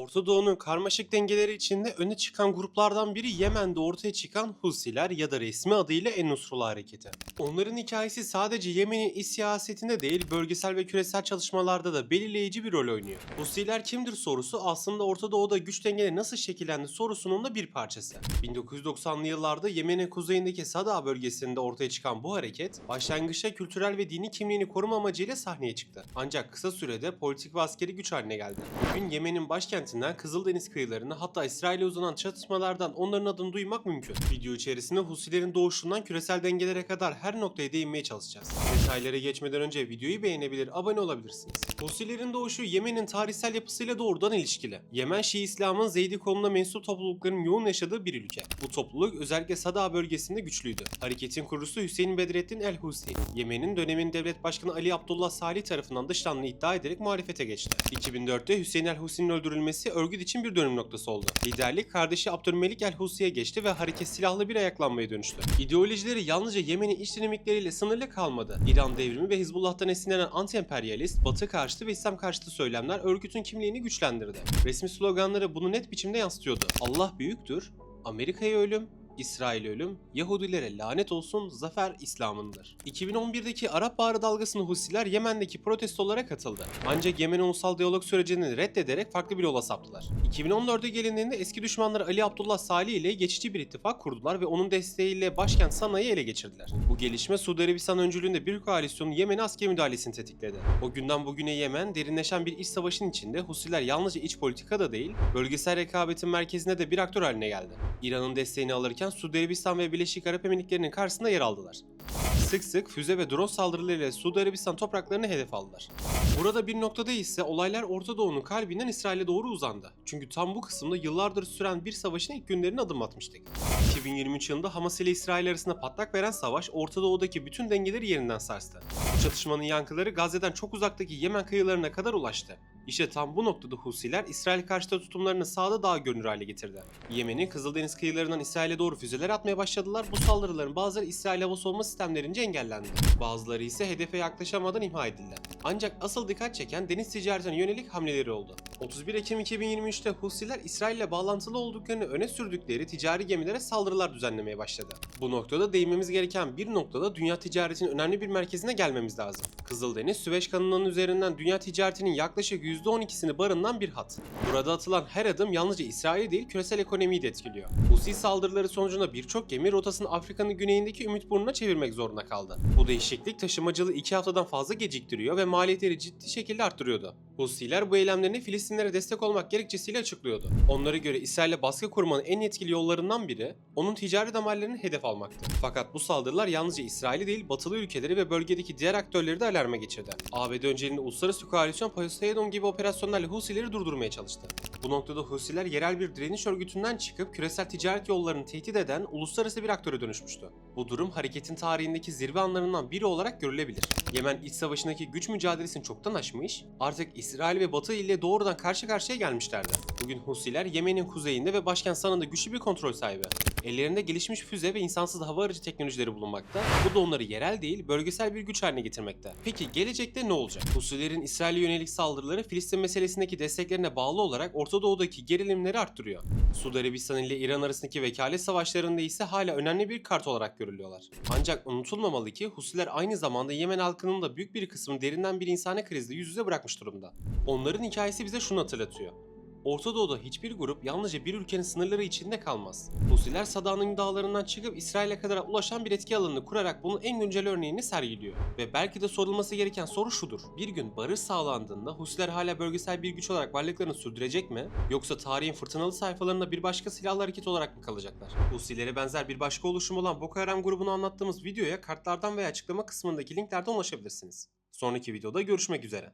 Orta Doğu'nun karmaşık dengeleri içinde öne çıkan gruplardan biri Yemen'de ortaya çıkan Husiler ya da resmi adıyla En-Nusrullah Hareketi. Onların hikayesi sadece Yemen'in iç siyasetinde değil, bölgesel ve küresel çalışmalarda da belirleyici bir rol oynuyor. Husiler kimdir sorusu aslında Orta Doğu'da güç dengeleri nasıl şekillendi sorusunun da bir parçası. 1990'lı yıllarda Yemen'in kuzeyindeki Sada bölgesinde ortaya çıkan bu hareket, başlangıçta kültürel ve dini kimliğini koruma amacıyla sahneye çıktı. Ancak kısa sürede politik ve askeri güç haline geldi. Bugün Yemen'in başkentinden Kızıldeniz kıyılarına, hatta İsrail'e uzanan çatışmalardan onların adını duymak mümkün. Video içerisinde Husilerin doğuşundan küresel dengelere kadar her noktaya değinmeye çalışacağız. Detaylara geçmeden önce videoyu beğenebilir, abone olabilirsiniz. Husilerin doğuşu Yemen'in tarihsel yapısıyla doğrudan ilişkili. Yemen Şii İslam'ın Zeydi konumuna mensup toplulukların yoğun yaşadığı bir ülke. Bu topluluk özellikle Sada bölgesinde güçlüydü. Hareketin kurucusu Hüseyin Bedrettin el-Husi, Yemen'in dönemin devlet başkanı Ali Abdullah Salih tarafından dışlandığını iddia ederek muhalefete geçti. 2004'te Hüseyin el-Husi'nin öldürülmesi örgüt için bir dönüm noktası oldu. Liderlik kardeşi Abdülmelik el-Husi'ye geçti ve hareket silahlı bir ayaklanmaya dönüştü. İdeolojileri yalnızca Yemen'in iç dinamikleriyle sınırlı kalmadı. İran devrimi ve Hizbullah'tan esinlenen anti-emperyalist, Batı karşıtı ve İslam karşıtı söylemler örgütün kimliğini güçlendirdi. Resmi sloganları bunu net biçimde yansıtıyordu. Allah büyüktür, Amerika'ya ölüm, İsrail'e ölüm, Yahudilere lanet olsun, zafer İslam'ındır. 2011'deki Arap Baharı dalgasında Husiler Yemen'deki protestolara katıldı. Ancak Yemen ulusal diyalog sürecini reddederek farklı bir yola saptılar. 2014'e gelindiğinde eski düşmanları Ali Abdullah Salih ile geçici bir ittifak kurdular ve onun desteğiyle başkent Sana'yı ele geçirdiler. Bu gelişme Suudi Arabistan öncülüğünde bir koalisyonun Yemen'e askeri müdahalesini tetikledi. O günden bugüne Yemen derinleşen bir iç savaşın içinde Husiler yalnızca iç politikada değil, bölgesel rekabetin merkezinde de bir aktör haline geldi. İran'ın desteğini alırken Suudi Arabistan ve Birleşik Arap Emirlikleri'nin karşısında yer aldılar. Sık sık füze ve drone saldırılarıyla Suudi Arabistan topraklarını hedef aldılar. Burada bir noktada ise olaylar Orta Doğu'nun kalbinden İsrail'e doğru uzandı. Çünkü tam bu kısımda yıllardır süren bir savaşın ilk günlerine adım atmıştık. 2023 yılında Hamas ile İsrail arasında patlak veren savaş Orta Doğu'daki bütün dengeleri yerinden sarstı. Bu çatışmanın yankıları Gazze'den çok uzaktaki Yemen kıyılarına kadar ulaştı. İşte tam bu noktada Husiler İsrail karşıtı tutumlarını sahada daha görünür hale getirdi. Yemen'in Kızıldeniz kıyılarından İsrail'e doğru füzeler atmaya başladılar. Bu saldırıların bazıları İsrail hava savunma sistemlerince engellendi. Bazıları ise hedefe yaklaşamadan imha edildi. Ancak asıl dikkat çeken deniz ticaretine yönelik hamleleri oldu. 31 Ekim 2023'te Husiler İsrail ile bağlantılı olduklarını öne sürdükleri ticari gemilere saldırılar düzenlemeye başladı. Bu noktada değinmemiz gereken bir noktada dünya ticaretinin önemli bir merkezine gelmemiz lazım. Kızıldeniz, Süveyş kanalının üzerinden dünya ticaretinin yaklaşık %12'sini barındıran bir hat. Burada atılan her adım yalnızca İsrail'i değil küresel ekonomiyi de etkiliyor. Husi saldırıları sonucunda birçok gemi rotasını Afrika'nın güneyindeki Ümit Burnu'na çevirmek zorunda kaldı. Bu değişiklik taşımacılığı 2 haftadan fazla geciktiriyor ve maliyetleri ciddi şekilde arttırıyordu. Husiler bu eylemlerini Filistinlere destek olmak gerekçesiyle açıklıyordu. Onlara göre İsrail'e baskı kurmanın en etkili yollarından biri onun ticari damarlarını hedef almaktı. Fakat bu saldırılar yalnızca İsrail'i değil batılı ülkeleri ve bölgedeki diğer aktörleri de alarma geçirdi. ABD önceliğinde uluslararası koalisyon Poseidon gibi operasyonlarla Husileri durdurmaya çalıştı. Bu noktada Husiler yerel bir direniş örgütünden çıkıp küresel ticaret yollarını tehdit eden uluslararası bir aktöre dönüşmüştü. Bu durum hareketin tarihindeki zirve anlarından biri olarak görülebilir. Yemen iç savaşındaki güç mücadelesini çoktan aşmış, artık İsrail ve Batı ile doğrudan karşı karşıya gelmişlerdi. Bugün Husiler Yemen'in kuzeyinde ve başkent Sana'da güçlü bir kontrol sahibi. Ellerinde gelişmiş füze ve insansız hava aracı teknolojileri bulunmakta. Bu da onları yerel değil, bölgesel bir güç haline getirmekte. Peki gelecekte ne olacak? Husilerin İsrail'e yönelik saldırıları Filistin meselesindeki desteklerine bağlı olarak Orta Doğu'daki gerilimleri arttırıyor. Suudi Arabistan ile İran arasındaki vekalet savaşlarında ise hala önemli bir kart olarak görülüyorlar. Ancak unutulmamalı ki Husiler aynı zamanda Yemen halkının da büyük bir kısmını derinden bir insani krizle yüz yüze bırakmış durumda. Onların hikayesi bize şunu hatırlatıyor. Orta Doğu'da hiçbir grup yalnızca bir ülkenin sınırları içinde kalmaz. Husiler Sada'nın dağlarından çıkıp İsrail'e kadar ulaşan bir etki alanını kurarak bunun en güncel örneğini sergiliyor. Ve belki de sorulması gereken soru şudur. Bir gün barış sağlandığında Husiler hala bölgesel bir güç olarak varlıklarını sürdürecek mi? Yoksa tarihin fırtınalı sayfalarında bir başka silahlı hareket olarak mı kalacaklar? Husilere benzer bir başka oluşum olan Boko Haram grubunu anlattığımız videoya kartlardan veya açıklama kısmındaki linklerden ulaşabilirsiniz. Sonraki videoda görüşmek üzere.